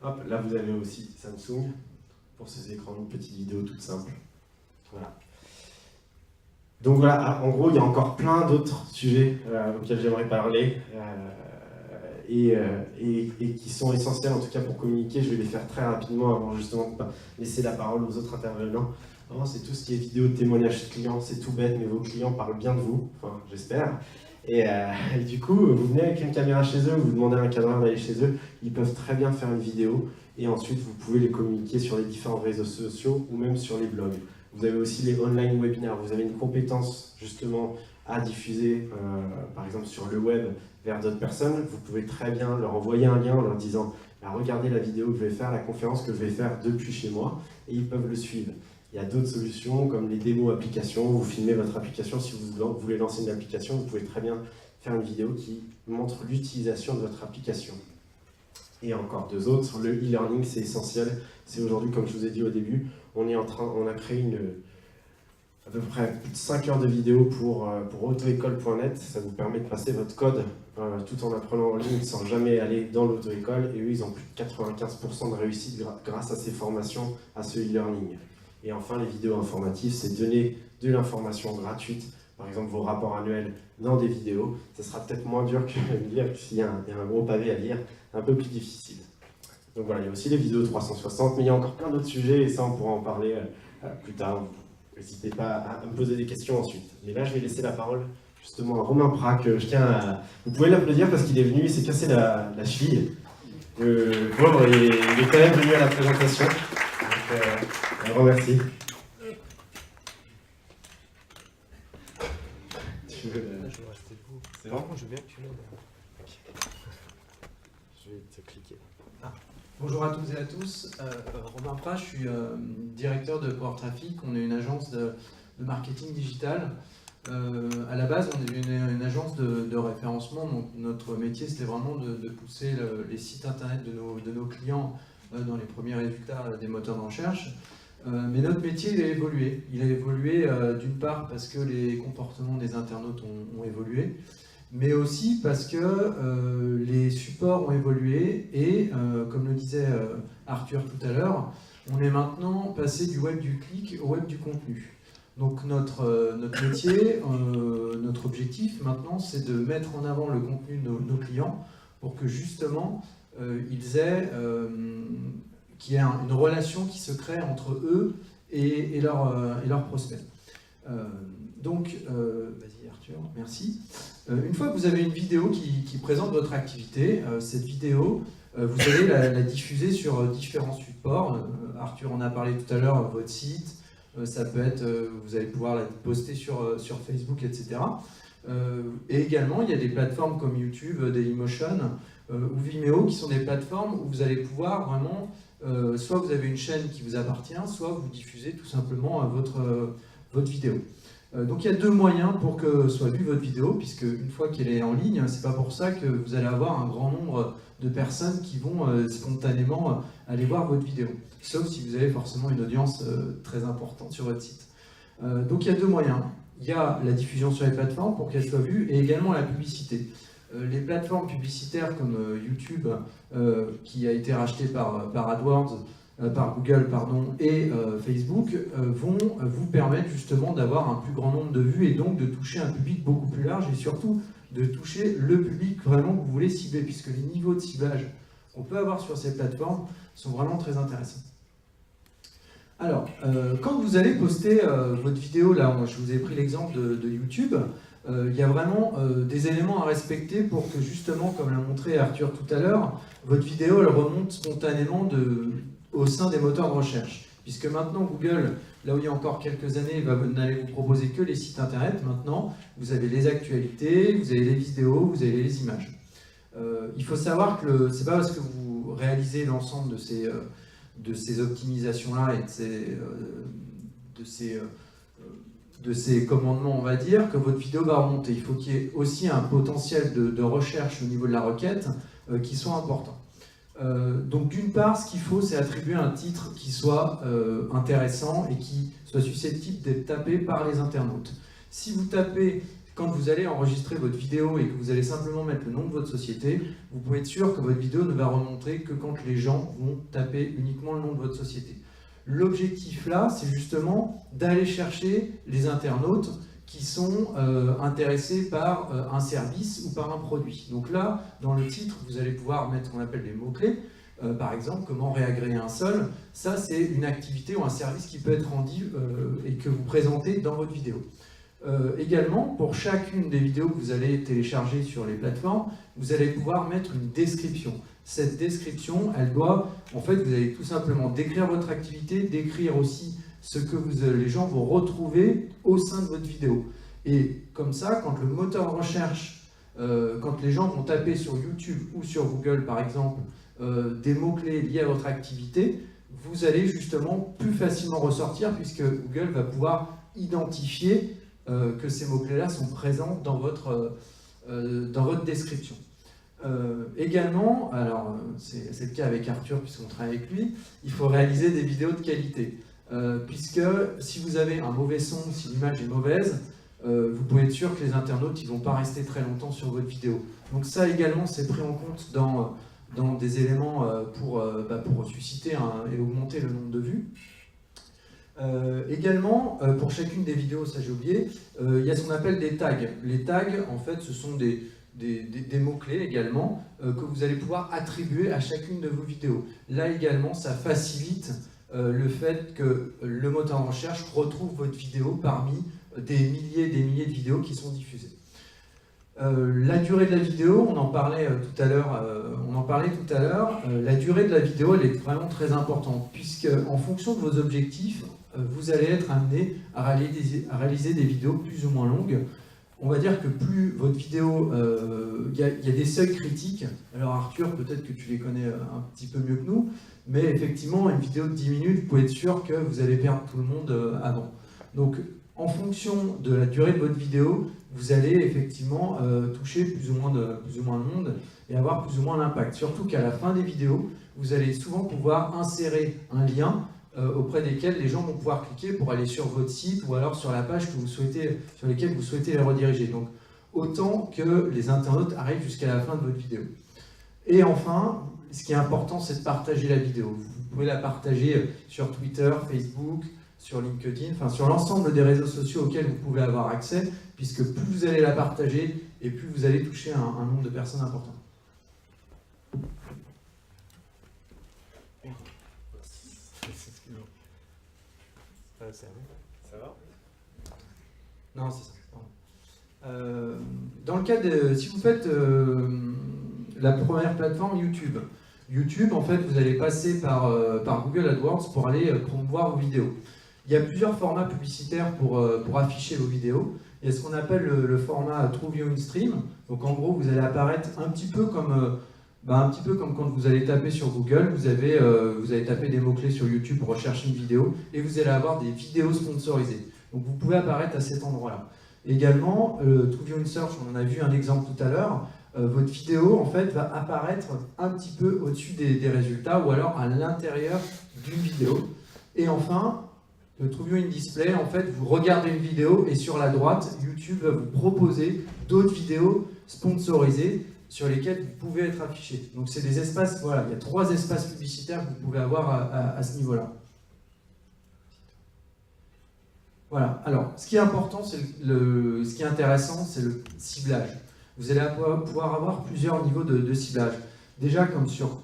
Hop, là, vous avez aussi Samsung pour ces écrans, une petite vidéo toute simple. Voilà. Donc voilà, en gros, il y a encore plein d'autres sujets auxquels j'aimerais parler. Et qui sont essentiels en tout cas pour communiquer. Je vais les faire très rapidement avant justement de ne pas laisser la parole aux autres intervenants. C'est tout ce qui est vidéo de témoignage client, c'est tout bête, mais vos clients parlent bien de vous, enfin j'espère. Et du coup, vous venez avec une caméra chez eux, vous demandez à un cadreur d'aller chez eux, ils peuvent très bien faire une vidéo et ensuite vous pouvez les communiquer sur les différents réseaux sociaux ou même sur les blogs. Vous avez aussi les online webinaires, vous avez une compétence justement à diffuser par exemple sur le web vers d'autres personnes, vous pouvez très bien leur envoyer un lien en leur disant bah, regardez la vidéo que je vais faire, la conférence que je vais faire depuis chez moi, et ils peuvent le suivre. Il y a d'autres solutions comme les démos applications, vous filmez votre application, si vous voulez lancer une application, vous pouvez très bien faire une vidéo qui montre l'utilisation de votre application. Et encore deux autres, le e-learning c'est essentiel, c'est aujourd'hui comme je vous ai dit au début, on a créé à peu près plus de 5 heures de vidéo pour autoécole.net, ça vous permet de passer votre code tout en apprenant en ligne sans jamais aller dans l'auto-école, et eux ils ont plus de 95% de réussite grâce à ces formations, à ce e-learning. Et enfin les vidéos informatives, c'est donner de l'information gratuite, par exemple vos rapports annuels dans des vidéos, ça sera peut-être moins dur que de lire, s'il y a un gros pavé à lire, un peu plus difficile. Donc voilà, il y a aussi les vidéos 360, mais il y a encore plein d'autres sujets, et ça on pourra en parler plus tard. N'hésitez pas à me poser des questions ensuite. Mais là, je vais laisser la parole justement à Romain Prat, que je tiens à... Vous pouvez l'applaudir parce qu'il est venu, il s'est cassé la cheville. Le pauvre, il est quand même venu à la présentation. Donc, je vous remercie. Tu veux... Je vais rester debout. C'est bon ? Je veux bien que tu l'aides. Je vais te cliquer. Bonjour à toutes et à tous, Romain Prat, je suis directeur de Power Traffic, on est une agence de marketing digital. À la base, on est une agence de référencement, donc notre métier c'était vraiment de pousser les sites internet de nos clients dans les premiers résultats des moteurs de recherche. Mais notre métier il a évolué. Il a évolué d'une part parce que les comportements des internautes ont évolué, mais aussi parce que les supports ont évolué et, comme le disait Arthur tout à l'heure, on est maintenant passé du web du clic au web du contenu. Donc notre métier, notre objectif maintenant, c'est de mettre en avant le contenu de nos clients pour que justement ils aient, qu'il y ait une relation qui se crée entre eux et leurs prospects. Donc, vas-y Arthur, merci. Une fois que vous avez une vidéo qui présente votre activité, cette vidéo, vous allez la diffuser sur différents supports. Arthur en a parlé tout à l'heure, votre site, ça peut être, vous allez pouvoir la poster sur Facebook, etc. Et également, il y a des plateformes comme YouTube, Dailymotion ou Vimeo qui sont des plateformes où vous allez pouvoir vraiment, soit vous avez une chaîne qui vous appartient, soit vous diffusez tout simplement votre vidéo. Donc il y a deux moyens pour que soit vue votre vidéo, puisque une fois qu'elle est en ligne, c'est pas pour ça que vous allez avoir un grand nombre de personnes qui vont spontanément aller voir votre vidéo, sauf si vous avez forcément une audience très importante sur votre site. Donc il y a deux moyens. Il y a la diffusion sur les plateformes pour qu'elle soit vue, et également la publicité. Les plateformes publicitaires comme YouTube, qui a été racheté par AdWords, par Google pardon, et Facebook vont vous permettre justement d'avoir un plus grand nombre de vues et donc de toucher un public beaucoup plus large et surtout de toucher le public vraiment que vous voulez cibler, puisque les niveaux de ciblage qu'on peut avoir sur ces plateformes sont vraiment très intéressants. Alors, quand vous allez poster votre vidéo, là je vous ai pris l'exemple de YouTube, il y a vraiment des éléments à respecter pour que justement, comme l'a montré Arthur tout à l'heure, votre vidéo elle remonte spontanément au sein des moteurs de recherche. Puisque maintenant Google, là où il y a encore quelques années, n'allait vous proposer que les sites internet, maintenant vous avez les actualités, vous avez les vidéos, vous avez les images. Il faut savoir que c'est pas parce que vous réalisez l'ensemble de ces optimisations-là et de ces commandements, on va dire, que votre vidéo va remonter. Il faut qu'il y ait aussi un potentiel de recherche au niveau de la requête qui soit important. Donc d'une part, ce qu'il faut, c'est attribuer un titre qui soit intéressant et qui soit susceptible d'être tapé par les internautes. Si vous tapez, quand vous allez enregistrer votre vidéo et que vous allez simplement mettre le nom de votre société, vous pouvez être sûr que votre vidéo ne va remonter que quand les gens vont taper uniquement le nom de votre société. L'objectif là, c'est justement d'aller chercher les internautes qui sont intéressés par un service ou par un produit. Donc là, dans le titre, vous allez pouvoir mettre ce qu'on appelle des mots-clés. Par exemple, comment réagréer un sol. Ça, c'est une activité ou un service qui peut être rendu et que vous présentez dans votre vidéo. Également, pour chacune des vidéos que vous allez télécharger sur les plateformes, vous allez pouvoir mettre une description. Cette description, elle doit, en fait, vous allez tout simplement décrire votre activité, décrire aussi ce que les gens vont retrouver au sein de votre vidéo. Et comme ça, quand le moteur de recherche, quand les gens vont taper sur YouTube ou sur Google, par exemple, des mots-clés liés à votre activité, vous allez justement plus facilement ressortir puisque Google va pouvoir identifier que ces mots-clés-là sont présents dans votre description. Également, alors c'est le cas avec Arthur puisqu'on travaille avec lui, il faut réaliser des vidéos de qualité. Puisque si vous avez un mauvais son, si l'image est mauvaise, vous pouvez être sûr que les internautes ne vont pas rester très longtemps sur votre vidéo. Donc ça également, c'est pris en compte dans des éléments pour susciter et augmenter le nombre de vues. Également, pour chacune des vidéos, ça j'ai oublié, il y a ce qu'on appelle des tags. Les tags, en fait, ce sont des mots-clés également que vous allez pouvoir attribuer à chacune de vos vidéos. Là également, ça facilite le fait que le moteur de recherche retrouve votre vidéo parmi des milliers de vidéos qui sont diffusées. La durée de la vidéo, on en parlait tout à l'heure. La durée de la vidéo, elle est vraiment très importante puisque en fonction de vos objectifs, vous allez être amené à réaliser des vidéos plus ou moins longues. On va dire que plus votre vidéo, il y a des seuils critiques. Alors Arthur, peut-être que tu les connais un petit peu mieux que nous, mais effectivement, une vidéo de 10 minutes, vous pouvez être sûr que vous allez perdre tout le monde avant. Donc, en fonction de la durée de votre vidéo, vous allez effectivement toucher plus ou moins de monde et avoir plus ou moins l'impact. Surtout qu'à la fin des vidéos, vous allez souvent pouvoir insérer un lien auprès desquels les gens vont pouvoir cliquer pour aller sur votre site ou alors sur la page sur laquelle vous souhaitez les rediriger. Donc, autant que les internautes arrivent jusqu'à la fin de votre vidéo. Et enfin, ce qui est important, c'est de partager la vidéo. Vous pouvez la partager sur Twitter, Facebook, sur LinkedIn, enfin sur l'ensemble des réseaux sociaux auxquels vous pouvez avoir accès, puisque plus vous allez la partager et plus vous allez toucher un nombre de personnes important. Ça va? Non, c'est ça. Dans le cas de... Si vous faites la première plateforme YouTube, YouTube, en fait, vous allez passer par Google AdWords pour aller promouvoir vos vidéos. Il y a plusieurs formats publicitaires pour afficher vos vidéos. Il y a ce qu'on appelle le format True Viewing Stream. Donc en gros, vous allez apparaître un petit peu comme quand vous allez taper sur Google, vous allez taper des mots-clés sur YouTube pour rechercher une vidéo et vous allez avoir des vidéos sponsorisées. Donc vous pouvez apparaître à cet endroit-là. Également, True Viewing Search, on en a vu un exemple tout à l'heure, votre vidéo en fait va apparaître un petit peu au-dessus des résultats ou alors à l'intérieur d'une vidéo. Et enfin, le True Viewing Display, en fait, vous regardez une vidéo et sur la droite, YouTube va vous proposer d'autres vidéos sponsorisées sur lesquelles vous pouvez être affiché. Donc c'est des espaces, voilà, il y a 3 espaces publicitaires que vous pouvez avoir à ce niveau-là. Voilà, alors ce qui est important, ce qui est intéressant, c'est le ciblage. Vous allez pouvoir avoir plusieurs niveaux de ciblage. Déjà, comme sur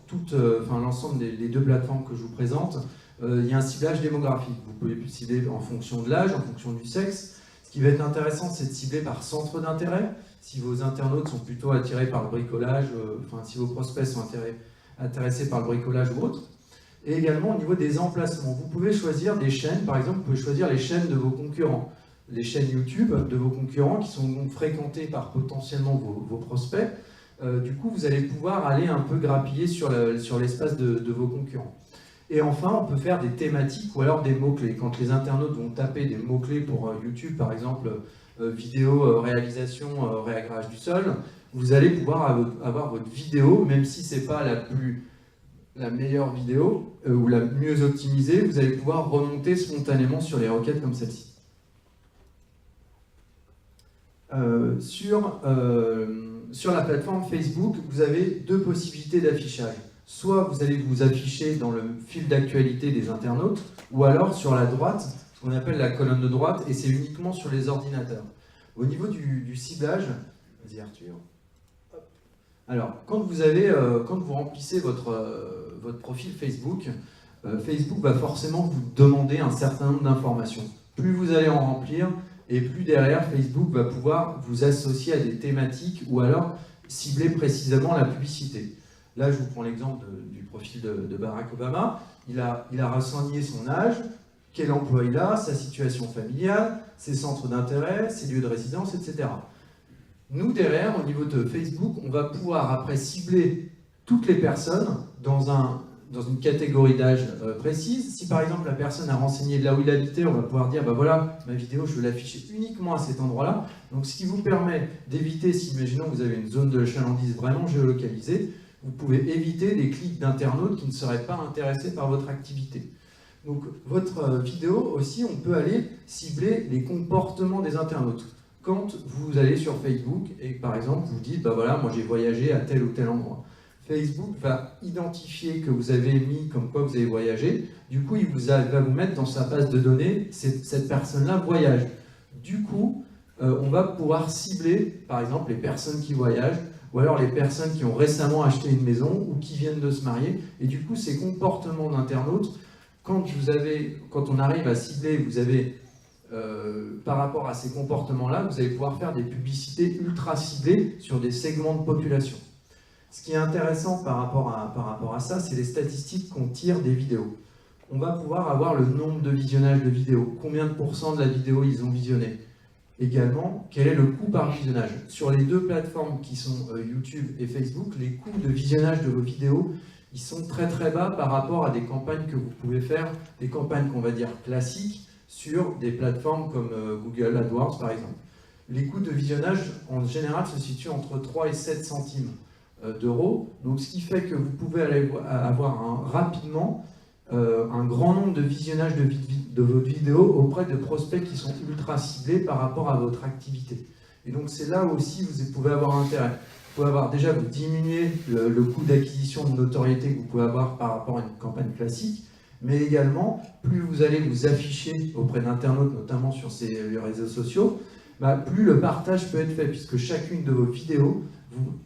l'ensemble des 2 plateformes que je vous présente, il y a un ciblage démographique. Vous pouvez cibler en fonction de l'âge, en fonction du sexe. Ce qui va être intéressant, c'est de cibler par centre d'intérêt. Si vos internautes sont plutôt attirés par le bricolage, si vos prospects sont intéressés par le bricolage ou autre. Et également au niveau des emplacements. Vous pouvez choisir des chaînes, par exemple, vous pouvez choisir les chaînes de vos concurrents. Les chaînes YouTube de vos concurrents qui sont donc fréquentées par potentiellement vos prospects. Du coup, vous allez pouvoir aller un peu grappiller sur l'espace de vos concurrents. Et enfin, on peut faire des thématiques ou alors des mots-clés. Quand les internautes vont taper des mots-clés pour YouTube, par exemple, vidéo, réalisation, réagrage du sol, vous allez pouvoir avoir votre vidéo, même si ce n'est pas la meilleure vidéo ou la mieux optimisée, vous allez pouvoir remonter spontanément sur les requêtes comme celle-ci. Sur la plateforme Facebook, vous avez 2 possibilités d'affichage. Soit vous allez vous afficher dans le fil d'actualité des internautes, ou alors sur la droite, ce qu'on appelle la colonne de droite, et c'est uniquement sur les ordinateurs. Au niveau du ciblage, vas-y Arthur. Hop. Alors, quand vous remplissez votre profil Facebook, Facebook va forcément vous demander un certain nombre d'informations. Plus vous allez en remplir, et plus derrière Facebook va pouvoir vous associer à des thématiques ou alors cibler précisément la publicité. Là, je vous prends l'exemple du profil de Barack Obama. Il a renseigné son âge, quel emploi il a, sa situation familiale, ses centres d'intérêt, ses lieux de résidence, etc. Nous, derrière, au niveau de Facebook, on va pouvoir après cibler toutes les personnes dans une catégorie d'âge précise. Si par exemple la personne a renseigné là où il habitait, on va pouvoir dire, bah voilà, ma vidéo, je veux l'afficher uniquement à cet endroit-là. Donc ce qui vous permet d'éviter, si imaginons vous avez une zone de chalandise vraiment géolocalisée, vous pouvez éviter des clics d'internautes qui ne seraient pas intéressés par votre activité. Donc votre vidéo aussi, on peut aller cibler les comportements des internautes. Quand vous allez sur Facebook et par exemple vous dites, bah voilà, moi j'ai voyagé à tel ou tel endroit. Facebook va identifier que vous avez mis comme quoi vous avez voyagé, du coup il va vous mettre dans sa base de données, cette personne-là voyage. Du coup, on va pouvoir cibler par exemple les personnes qui voyagent, ou alors les personnes qui ont récemment acheté une maison ou qui viennent de se marier, et du coup ces comportements d'internautes, quand on arrive à cibler, vous avez par rapport à ces comportements-là, vous allez pouvoir faire des publicités ultra ciblées sur des segments de population. Ce qui est intéressant par rapport à ça, c'est les statistiques qu'on tire des vidéos. On va pouvoir avoir le nombre de visionnages de vidéos, combien de pourcents de la vidéo ils ont visionné. Également, quel est le coût par visionnage. Sur les deux plateformes qui sont YouTube et Facebook, les coûts de visionnage de vos vidéos, ils sont très très bas par rapport à des campagnes que vous pouvez faire, des campagnes qu'on va dire classiques, sur des plateformes comme Google AdWords par exemple. Les coûts de visionnage en général se situent entre 3 et 7 centimes d'euros, donc ce qui fait que vous pouvez avoir rapidement un grand nombre de visionnages de votre vidéo auprès de prospects qui sont ultra ciblés par rapport à votre activité. Et donc c'est là aussi où vous pouvez avoir intérêt. Vous pouvez avoir déjà, vous diminuer le coût d'acquisition de notoriété que vous pouvez avoir par rapport à une campagne classique, mais également, plus vous allez vous afficher auprès d'internautes, notamment sur ces réseaux sociaux, plus le partage peut être fait, puisque chacune de vos vidéos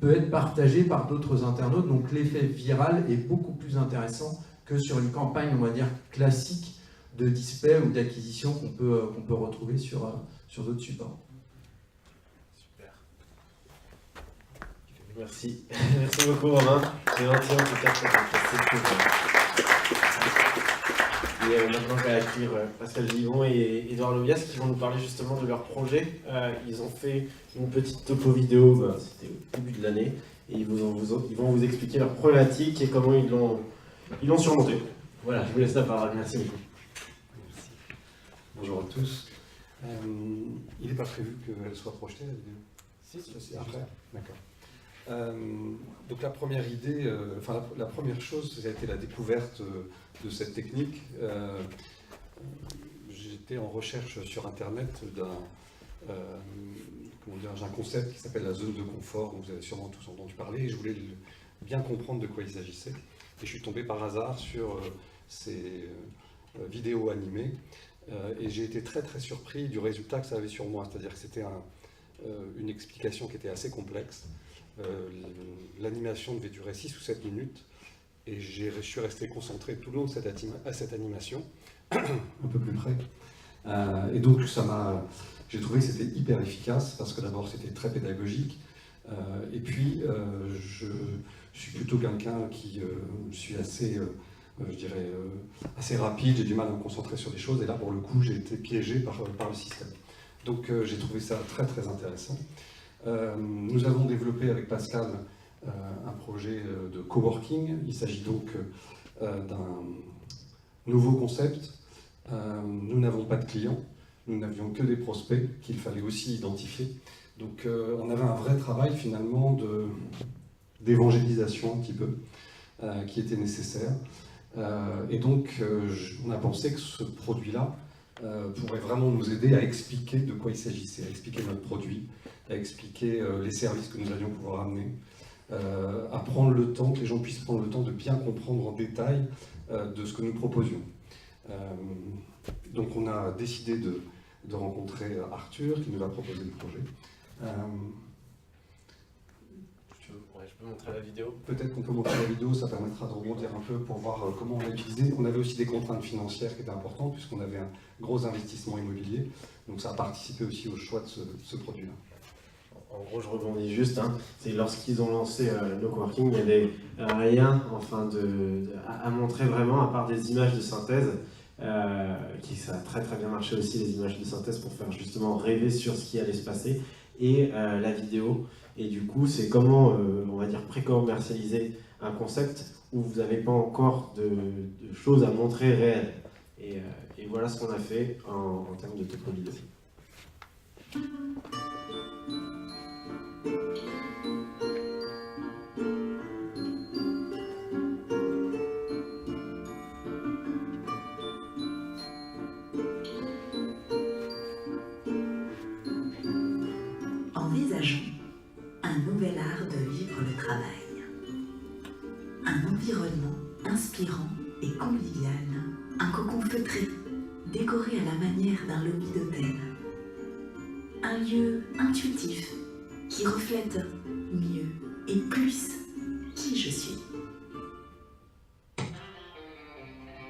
peut être partagée par d'autres internautes, donc l'effet viral est beaucoup plus intéressant que sur une campagne, on va dire, classique de display ou d'acquisition qu'on peut retrouver sur d'autres supports. Super. Merci. Merci beaucoup Romain. C'est gentil en tout cas. Et maintenant, on va accueillir Pascal Givon et Edouard Lovias qui vont nous parler justement de leur projet. Ils ont fait une petite topo vidéo, c'était au début de l'année, et ils vont vous expliquer leur problématique et comment ils l'ont surmonté. Voilà, je vous laisse la parole. Merci beaucoup. Merci. Bonjour à tous. Il n'est pas prévu qu'elle soit projetée, la vidéo? Si, c'est après. D'accord. Donc la première idée, la première chose, ça a été la découverte de cette technique. J'étais en recherche sur Internet d'un concept qui s'appelle la zone de confort, dont vous avez sûrement tous entendu parler, et je voulais bien comprendre de quoi il s'agissait. Et je suis tombé par hasard sur ces vidéos animées, et j'ai été très très surpris du résultat que ça avait sur moi, c'est-à-dire que c'était une explication qui était assez complexe. L'animation devait durer 6 ou 7 minutes et je suis resté concentré tout le long de cette animation, un peu plus près. Et donc j'ai trouvé que c'était hyper efficace parce que d'abord c'était très pédagogique et puis je suis plutôt quelqu'un qui suis assez, je dirais, assez rapide, j'ai du mal à me concentrer sur des choses et là pour le coup j'ai été piégé par le système. Donc j'ai trouvé ça très très intéressant. Nous avons développé avec Pascal un projet de coworking. Il s'agit donc d'un nouveau concept. Nous n'avons pas de clients, nous n'avions que des prospects qu'il fallait aussi identifier. Donc on avait un vrai travail finalement d'évangélisation un petit peu, qui était nécessaire. Et donc on a pensé que ce produit-là pourrait vraiment nous aider à expliquer de quoi il s'agissait, à expliquer notre produit, à expliquer les services que nous allions pouvoir amener, à prendre le temps, que les gens puissent prendre le temps de bien comprendre en détail de ce que nous proposions. Donc on a décidé de rencontrer Arthur qui nous a proposé le projet. Ouais, je peux montrer la vidéo. Peut-être qu'on peut montrer la vidéo, ça permettra de rebondir un peu pour voir comment on l'a utilisé. On avait aussi des contraintes financières qui étaient importantes puisqu'on avait un gros investissement immobilier. Donc ça a participé aussi au choix de ce produit-là. En gros, je rebondis juste, hein. C'est lorsqu'ils ont lancé No Coworking, il n'y avait rien enfin, à montrer vraiment, à part des images de synthèse, ça a très très bien marché aussi, les images de synthèse, pour faire justement rêver sur ce qui allait se passer, et la vidéo. Et du coup, c'est comment, on va dire, pré-commercialiser un concept où vous n'avez pas encore de choses à montrer réelles. Et voilà ce qu'on a fait en termes de topo vidéo. Envisageons un nouvel art de vivre le travail. Un environnement inspirant et convivial. Un cocon feutré, décoré à la manière d'un lobby d'hôtel. Un lieu intuitif qui reflète mieux et plus qui je suis.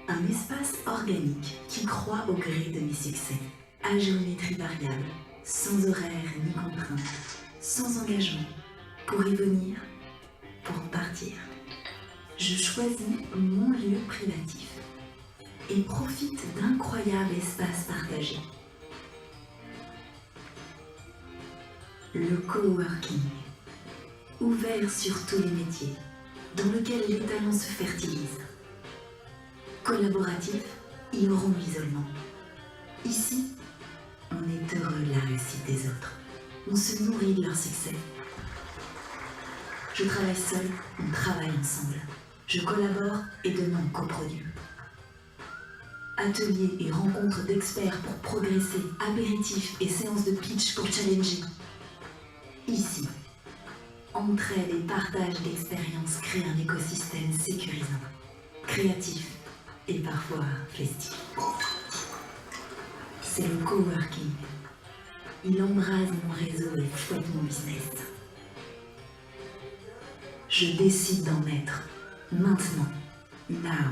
Un espace organique qui croît au gré de mes succès. À géométrie variable, sans horaire ni contrainte, sans engagement, pour y venir, pour en partir. Je choisis mon lieu privatif et profite d'incroyables espaces partagés. Le coworking, ouvert sur tous les métiers, dans lequel les talents se fertilisent. Collaboratif, ils auront l'isolement. Ici, on est heureux de la réussite des autres. On se nourrit de leur succès. Je travaille seul, on travaille ensemble. Je collabore et demande coproduit. Ateliers et rencontres d'experts pour progresser, apéritifs et séances de pitch pour challenger. Ici, entraide et partage d'expériences créent un écosystème sécurisant, créatif et parfois festif. C'est le coworking. Il embrase mon réseau et fouette mon business. Je décide d'en être, maintenant, now.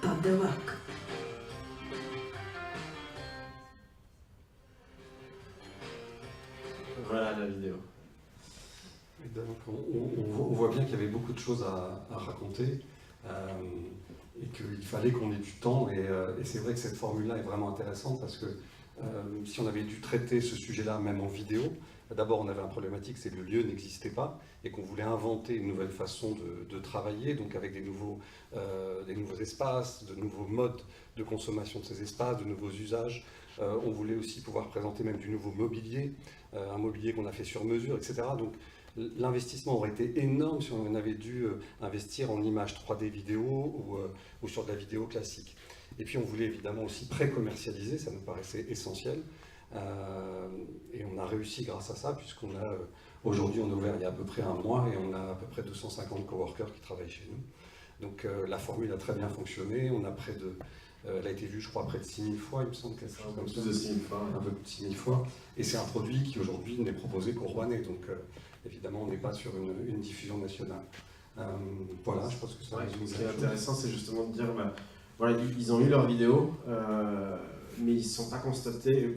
Pop the work. Voilà la vidéo. Et donc, on voit bien qu'il y avait beaucoup de choses à raconter et qu'il fallait qu'on ait du temps. Et c'est vrai que cette formule-là est vraiment intéressante parce que si on avait dû traiter ce sujet-là même en vidéo, d'abord on avait une problématique, c'est que le lieu n'existait pas et qu'on voulait inventer une nouvelle façon de travailler, donc avec des nouveaux espaces, de nouveaux modes de consommation de ces espaces, de nouveaux usages. On voulait aussi pouvoir présenter même du nouveau mobilier, un mobilier qu'on a fait sur mesure, etc. Donc l'investissement aurait été énorme si on avait dû investir en images 3D vidéo ou sur de la vidéo classique. Et puis on voulait évidemment aussi pré-commercialiser, ça nous paraissait essentiel. Et on a réussi grâce à ça, puisqu'on a aujourd'hui on est ouvert il y a à peu près un mois et on a à peu près 250 coworkers qui travaillent chez nous. Donc la formule a très bien fonctionné, on a elle a été vue je crois près de 6000 fois, il me semble, quelque chose comme ça. De 6000 fois. Un peu plus de 6000 fois. Et c'est un produit qui aujourd'hui n'est proposé qu'aux Rouennais, donc évidemment on n'est pas sur une diffusion nationale. Voilà, je pense que ça résume. Ce qui est intéressant, c'est justement de dire, voilà, ils ont eu leur vidéo, mais ils ne sont pas contentés,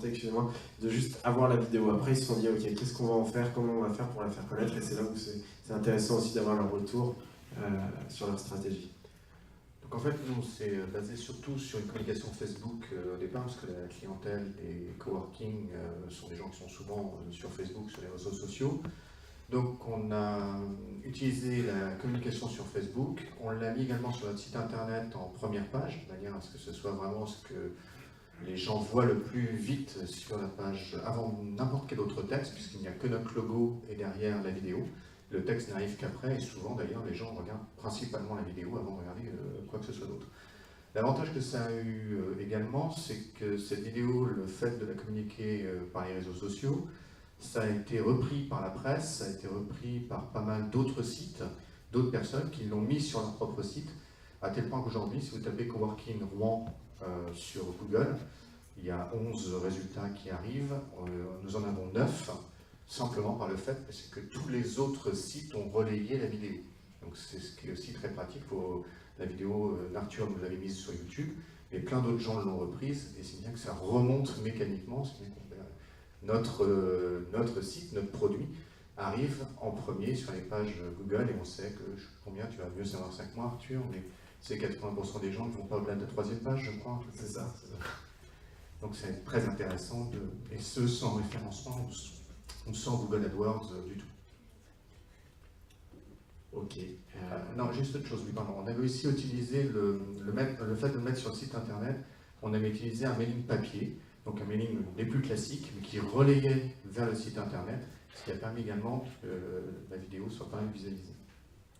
excusez-moi, de juste avoir la vidéo. Après, ils se sont dit, ok, qu'est-ce qu'on va en faire, comment on va faire pour la faire connaître, et c'est là où c'est intéressant aussi d'avoir leur retour sur leur stratégie. Donc en fait, nous, c'est basé surtout sur une communication Facebook au départ, parce que la clientèle des coworking sont des gens qui sont souvent sur Facebook, sur les réseaux sociaux. Donc on a utilisé la communication sur Facebook, on l'a mis également sur notre site internet en première page, de manière à ce que ce soit vraiment ce que les gens voient le plus vite sur la page, avant n'importe quel autre texte, puisqu'il n'y a que notre logo et derrière la vidéo. Le texte n'arrive qu'après, et souvent d'ailleurs les gens regardent principalement la vidéo avant de regarder quoi que ce soit d'autre. L'avantage que ça a eu également, c'est que cette vidéo, le fait de la communiquer par les réseaux sociaux, ça a été repris par la presse, ça a été repris par pas mal d'autres sites, d'autres personnes qui l'ont mis sur leur propre site, à tel point qu'aujourd'hui, si vous tapez Coworking Rouen sur Google, il y a 11 résultats qui arrivent, nous en avons 9 simplement par le fait que tous les autres sites ont relayé la vidéo. Donc c'est ce qui est aussi très pratique pour la vidéo. Arthur nous l'avait mise sur YouTube, mais plein d'autres gens l'ont reprise, et c'est bien que ça remonte mécaniquement, c'est bien notre site, notre produit, arrive en premier sur les pages Google, et on sait que, je sais combien, tu vas mieux savoir ça que moi Arthur, mais c'est 80% des gens qui ne vont pas au-delà de la 3e page, je crois. C'est ça. Donc c'est très intéressant, et ce sans référencement, ou sans Google AdWords du tout. Ok. Non, juste autre chose, oui, pardon. On avait aussi utilisé le fait de le mettre sur le site internet, on avait utilisé un mailing papier, donc un mailing des plus classiques, mais qui relayait vers le site internet, ce qui a permis également que la vidéo soit pas visualisée.